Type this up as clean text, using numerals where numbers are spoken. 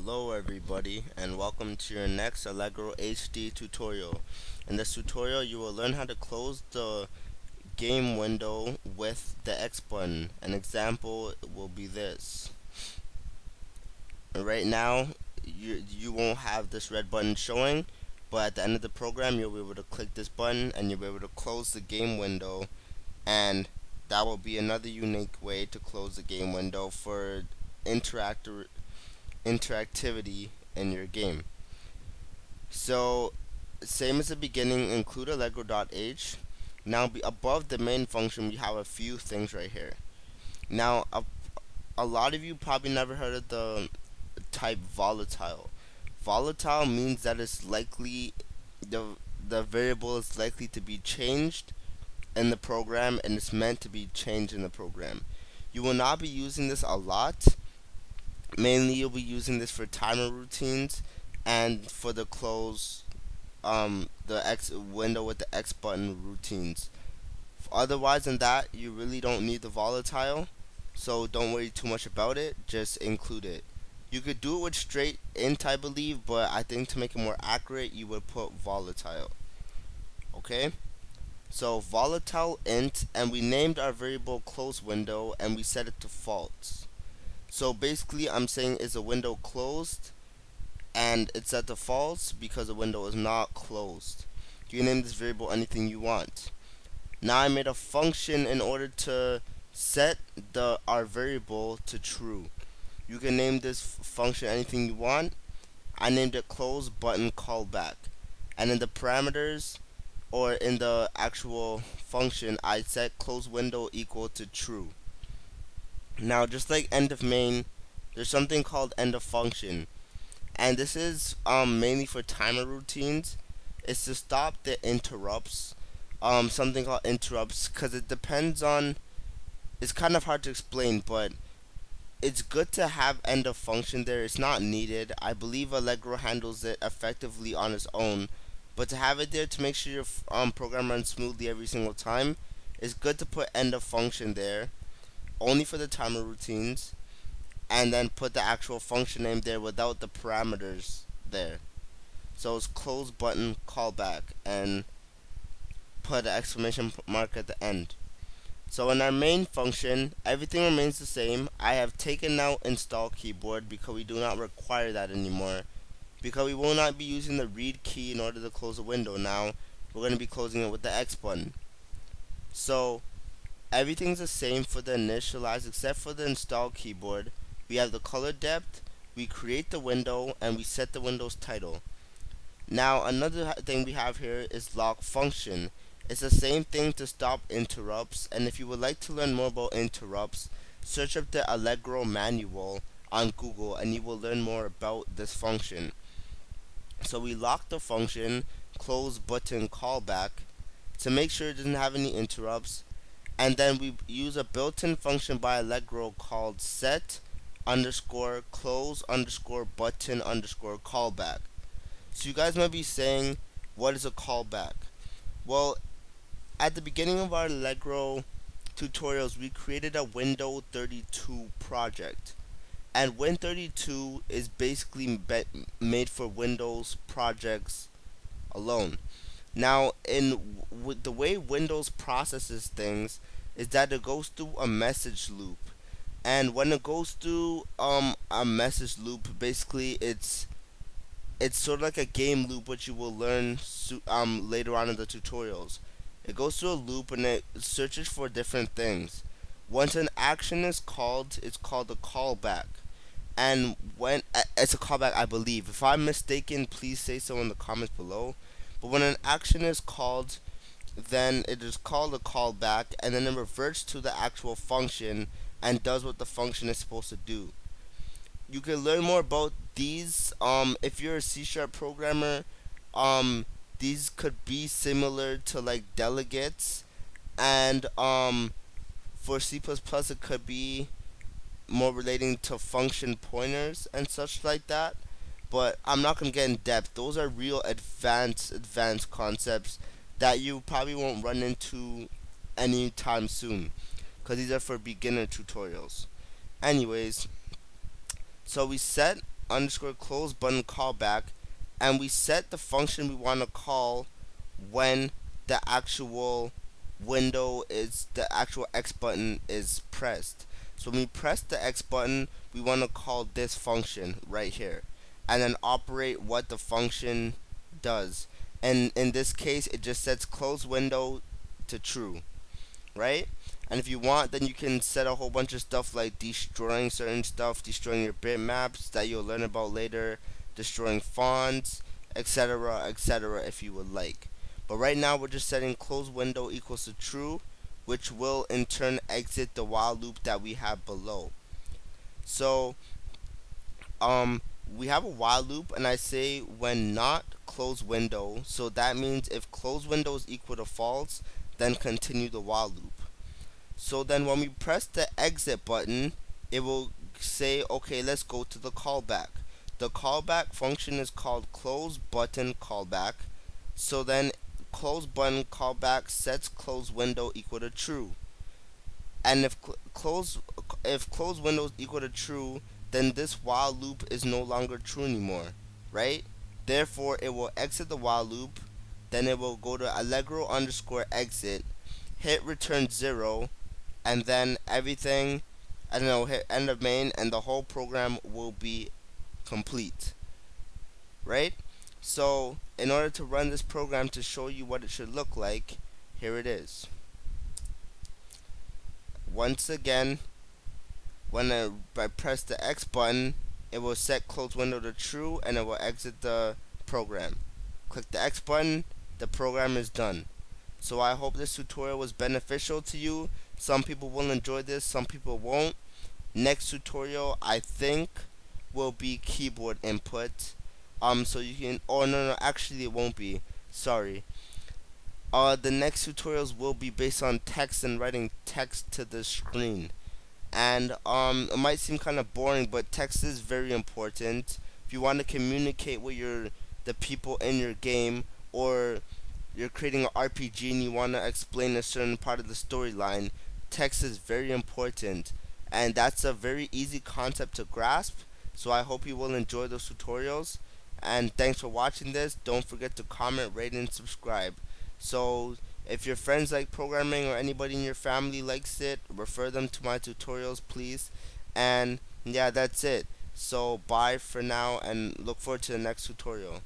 Hello everybody and welcome to your next AllegroHD tutorial. In this tutorial you will learn how to close the game window with the X button. An example will be this. Right now you won't have this red button showing, but at the end of the program you'll be able to click this button and you'll be able to close the game window, and that will be another unique way to close the game window for interactivity in your game. So same as the beginning, include Allegro.h. Now above the main function we have a few things right here. Now a lot of you probably never heard of the type volatile. Volatile means that it's likely the variable is likely to be changed in the program, and it's meant to be changed in the program. You will not be using this a lot. Mainly you'll be using this for timer routines and for the close the X window with the X button routines. Otherwise than that, you really don't need the volatile, so don't worry too much about it, just include it. You could do it with straight int, I believe, but I think to make it more accurate you would put volatile. Okay, so volatile int, and we named our variable close window and we set it to false. So basically I'm saying, is the window closed? And it's set to false because the window is not closed. You can name this variable anything you want. Now I made a function in order to set our variable to true. You can name this function anything you want. I named it close button callback, and in the parameters or in the actual function I set close window equal to true. Now just like end of main, there's something called end of function, and this is mainly for timer routines. It's to stop the interrupts, something called interrupts, because it depends on, it's kind of hard to explain, but it's good to have end of function there. It's not needed. I believe Allegro handles it effectively on its own, but to have it there to make sure your program runs smoothly every single time, it's good to put end of function there only for the timer routines, and then put the actual function name there without the parameters there. So it's close button callback and put an exclamation mark at the end. So in our main function everything remains the same. I have taken out install keyboard because we do not require that anymore, because we will not be using the read key in order to close a window. Now we're going to be closing it with the X button. So everything's the same for the initialize except for the install keyboard. We have the color depth, we create the window, and we set the window's title. Now another thing we have here is lock function. It's the same thing to stop interrupts, and if you would like to learn more about interrupts, search up the Allegro manual on Google and you will learn more about this function. So we lock the function close button callback to make sure it doesn't have any interrupts, and then we use a built-in function by Allegro called set underscore close underscore button underscore callback. So you guys might be saying, what is a callback? Well, at the beginning of our Allegro tutorials we created a Windows 32 project, and Win32 is basically made for Windows projects alone. Now with the way Windows processes things is that it goes through a message loop, and when it goes through a message loop, basically it's sort of like a game loop, which you will learn later on in the tutorials. It goes through a loop and it searches for different things. Once an action is called, it's called a callback, and when it's a callback, I believe. If I'm mistaken, please say so in the comments below. But when an action is called, then it is called a callback, and then it reverts to the actual function and does what the function is supposed to do. You can learn more about these if you're a C# programmer. These could be similar to like delegates, and for C++ it could be more relating to function pointers and such like that, but I'm not going to get in depth. Those are real advanced concepts that you probably won't run into anytime soon, because these are for beginner tutorials. Anyways, so we set underscore close button callback, and we set the function we want to call when the actual X button is pressed. So when we press the X button, we want to call this function right here, and then operate what the function does. And in this case, it just sets close window to true, right? And if you want, then you can set a whole bunch of stuff like destroying certain stuff, destroying your bitmaps that you'll learn about later, destroying fonts, etc., etc., if you would like. But right now we're just setting close window equals to true, which will in turn exit the while loop that we have below. So we have a while loop, and I say when not close window, so that means if close window is equal to false, then continue the while loop. So then when we press the exit button, it will say, okay, let's go to the callback. The callback function is called close button callback. So then close button callback sets close window equal to true. And if close window is equal to true, then this while loop is no longer true anymore, right? Therefore, it will exit the while loop. Then it will go to Allegro underscore exit, hit return 0, and then everything, I don't know, hit end of main, and the whole program will be complete, right? So in order to run this program to show you what it should look like, here it is. Once again, when I press the X button, it will set close window to true, and it will exit the program. Click the X button, the program is done. So I hope this tutorial was beneficial to you. Some people will enjoy this, some people won't. Next tutorial, I think, will be keyboard input. So you can, oh no, actually it won't be. Sorry. The next tutorials will be based on text and writing text to the screen. And it might seem kind of boring, but text is very important. If you want to communicate with the people in your game, or you're creating an RPG and you want to explain a certain part of the storyline, text is very important, and that's a very easy concept to grasp. So I hope you will enjoy those tutorials, and thanks for watching this. Don't forget to comment, rate, and subscribe. So if your friends like programming, or anybody in your family likes it, refer them to my tutorials, please. And yeah, that's it. So bye for now, and look forward to the next tutorial.